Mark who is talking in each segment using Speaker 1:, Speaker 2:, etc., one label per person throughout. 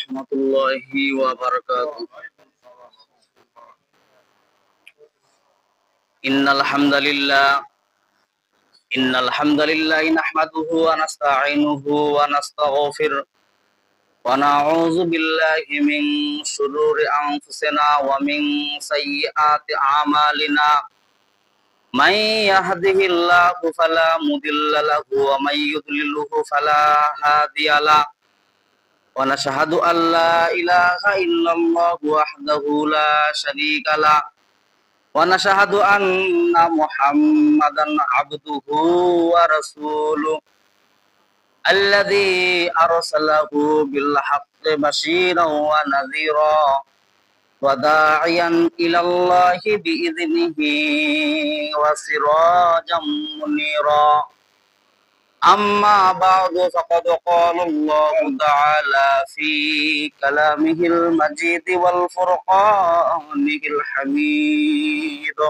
Speaker 1: warahmatullahi wabarakatuh. Innal hamdalillah nahmaduhu wa nasta'inuhu wa nastaghfiruh wa na'udzu billahi min shururi anfusina wa min sayyiati a'malina. May yahdihillahu fala mudilla lahu wa may yudlilhu fala hadiyalah. Wa nashhadu an la ilaha illallah wahdahu la syarika lah. Wa nashhadu anna Muhammadan abduhu wa rasuluh alladzi arsalahu bil haqqi basyiran wa nadhira wa da'iyan ila Allahi bi idznihi wa sirajan munira. Amma ba'du faqad qala Allah ta'ala fi kalamihil majid wal furqanihil hamid.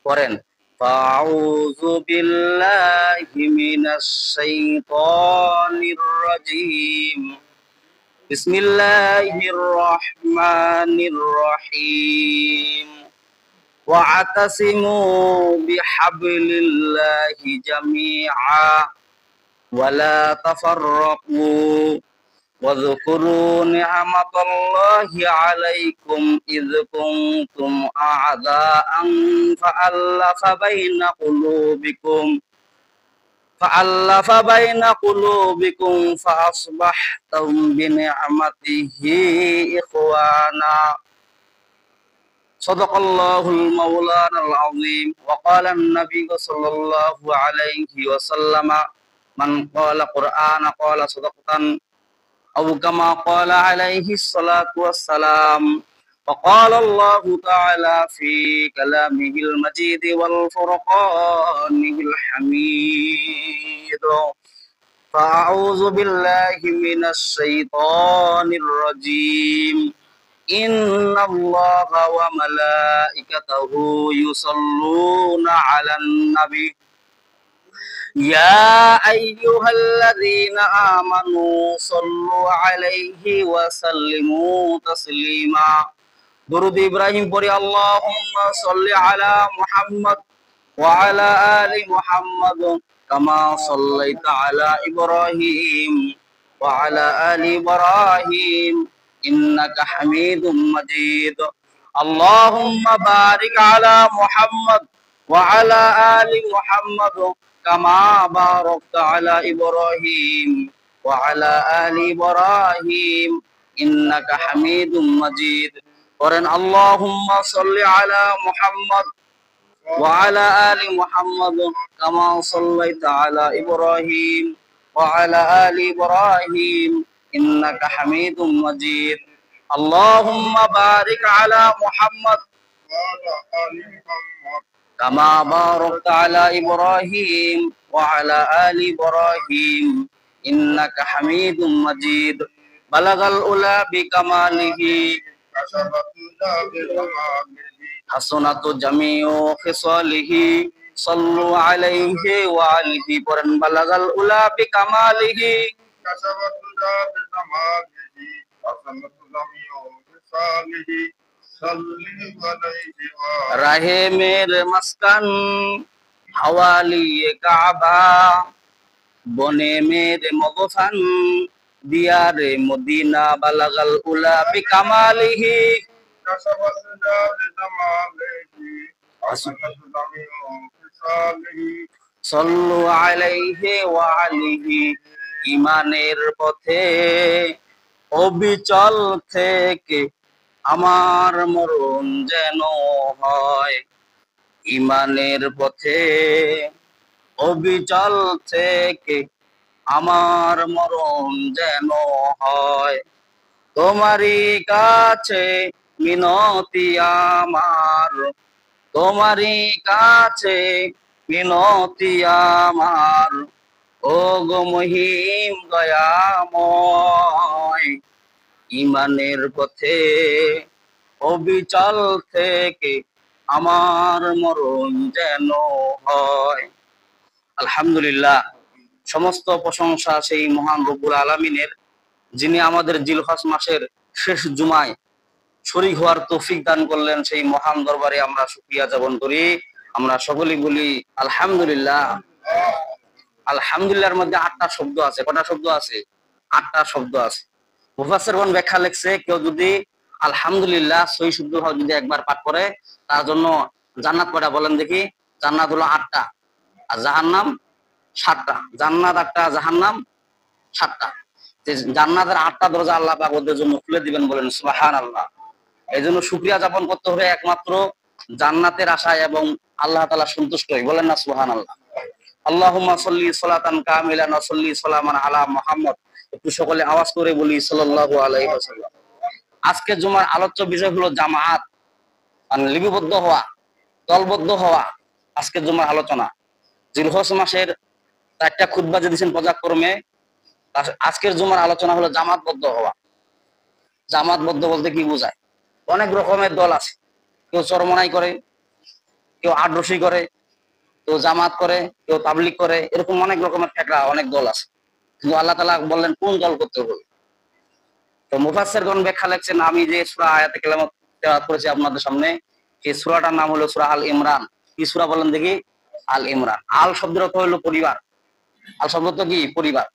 Speaker 1: Koren. Fa'udzu billahi minasy syaithanir rajim. Bismillahirrahmanirrahim. Wa'tasimu bihablillahi jami'a wa la tafarraqu wa dhkuru ni'matallahi 'alaikum idh kuntum a'da'an fa'alafa baina qulubikum fa asbahtum bi ni'matihi ikhwana. Sadaqallahul maulanal azim. Wa qala an-nabiy sallallahu alaihi wasallam man qala qur'ana qala sadaqatan aw kama qala alaihi salatu wassalam. Wa qala Allah ta'ala fi kalamihil majid wal furqanihil hamid. Fa'udzu billahi minasy syaithanir rajim. Inna Allaha wa malaikatahu yusalluna 'alan nabi ya ayyuhalladzina amanu sallu 'alaihi wa sallimu taslima. Durud Ibrahim pori Allahumma salli ala Muhammad wa ala ali Muhammad kama sallaita ala Ibrahim wa ala ali Ibrahim innaka hamidum majid. Allahumma barik ala Muhammad wa ala ali Muhammad kama barakta ala Ibrahim wa ala ali Ibrahim innaka hamidum majid. Koren Allahumma salli ala Muhammad wa ala ali Muhammad kama sallaita ala Ibrahim wa ala ali Ibrahim innaka hamidum majid. Allahumma barik ala Muhammad wa ala ali Muhammad kama barakta ala Ibrahim wa ala ali Ibrahim innaka hamidum majid. Balagal ula bi kamalihi hasunatu jami'u khisalihi sallu alaihi wa alihi. Quran balagal ula bi kamalihi rahe mere maskan hawali Kaaba bone mere mogofan diyare Medina. Balagal ula bi kamalihi sallu alaihi wa alihi. ইমানের পথে অবিচল থেকে আমার মরণ যেন হয়। ইমানের পথে অবিচল থেকে আমার মরণ যেন হয়। তোমারই কাছে মিনতি আমার, তোমারই কাছে মিনতি আমার, ও গো মহিম দয়াময়। ইমানের পথে অবিচল থেকে আমার মরণ যেন হয়। আলহামদুলিল্লাহ, সমস্ত প্রশংসা সেই মহান রব্বুল আলামিনের, যিনি আমাদের জিলহজ মাসের শেষ জুমায় শরীক হওয়ার তৌফিক দান করলেন, সেই মহান দরবারে আমরা শুকরিয়া জ্ঞাপন করি। আমরা সকলেই বলি আলহামদুলিল্লাহ। আলহামদুলিল্লাহর মধ্যে 8টা শব্দ আছে। কটা শব্দ আছে? 8টা শব্দ আছে। মুফাসসিরগণ ব্যাখ্যা লিখছে, কেউ যদি আলহামদুলিল্লাহ সহি শুদ্ধ ভাবে যদি একবার পাঠ করে, তার জন্য জান্নাত কয়টা বলেন দেখি? জান্নাত হলো 8টা, আর জাহান্নাম 7টা। জান্নাত 8টা, জাহান্নাম 7টা। জান্নাতের 8টা দরজা আল্লাহ পাক ওদের জন্য খুলে দিবেন, বলেন সুবহানাল্লাহ। এই জন্য শুকরিয়া যাপন করতে হবে একমাত্র জান্নাতের আশায় এবং আল্লাহ তাআলা সন্তুষ্ট হই, বলেন না সুবহানাল্লাহ। আল্লাহুম্মা সাল্লি সালাতান কামিলান ওয়া সাল্লি সালামান আলা মুহাম্মদ। একটু সকলে আওয়াজ করে বলি সাল্লাল্লাহু আলাইহি ওয়াসাল্লাম। আজকে জুমার আলোচ্য বিষয় হলো জামাআত, মানে লিপিবদ্ধ হওয়া, দলবদ্ধ হওয়া। আজকে জুমার আলোচনা জিলহজ মাসের 4টা খুতবা যে দিয়েছেন পর্যায়ক্রমে, আজকের জুমার আলোচনা হলো জামাতবদ্ধ হওয়া। জামাতবদ্ধ বলতে কি বোঝায়? অনেক রকমের দল আছে। কেউ চরমনাই করে, কেউ আটরশি করে, কেউ জামাত করে, কেউ তাবলিগ করে, এরকম অনেক রকমের ফেকরা, অনেক দল আছে। কিন্তু আল্লাহ তাআলা বললেন কোন দল করতে হবে। তো মুফাসসিরগণ ব্যাখ্যা লিখছেন, আমি যে সূরা আয়াতে কালামত তেলাওয়াত করেছি আপনাদের সামনে, সেই সূরাটার নাম হলো সূরা আল ইমরান। কি সূরা বলেন দেখি? আল ইমরান। আল শব্দের অর্থ হলো পরিবার। আল শব্দ তো কি? পরিবার।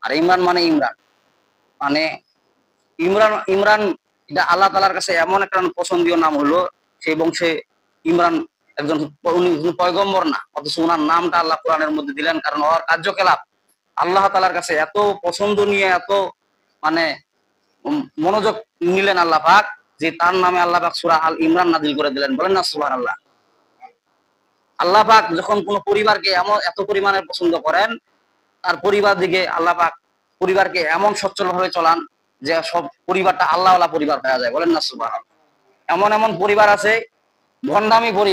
Speaker 1: আর ইমরান মানে ইমরান, মানে ইমরান। ইমরান এটা আল্লাহ তাআলার কাছে এমন একটা পছন্দীয় নাম হলো, সেই বংশে ইমরান একজন, উনি পয়গম্বর না, অথচ ওনার নামটা আল্লাহ কোরআনের মধ্যে দিলেন, কারণ ওর কার্যকলাপ আল্লাহ তাআলার কাছে এত পছন্দনীয়, এত মানে মনোযোগ নিলেন আল্লাহ পাক, যে তার নামে আল্লাহ পাক সূরা আল ইমরান নাযিল করে দিলেন, বলেন না সুবহানাল্লাহ। আল্লাহ পাক যখন কোন পরিবারকে এমন এত পরিমাণে পছন্দ করেন, তার পরিবার দিকে আল্লাহ পাক পরিবারকে এমন সচ্ছল ভাবে চলান যে সব পরিবারটা আল্লাহওয়ালা পরিবার হয়ে যায়, বলেন না সুবহানাল্লাহ। এমন এমন পরিবার আছে, ভণ্ডামি পরিবার।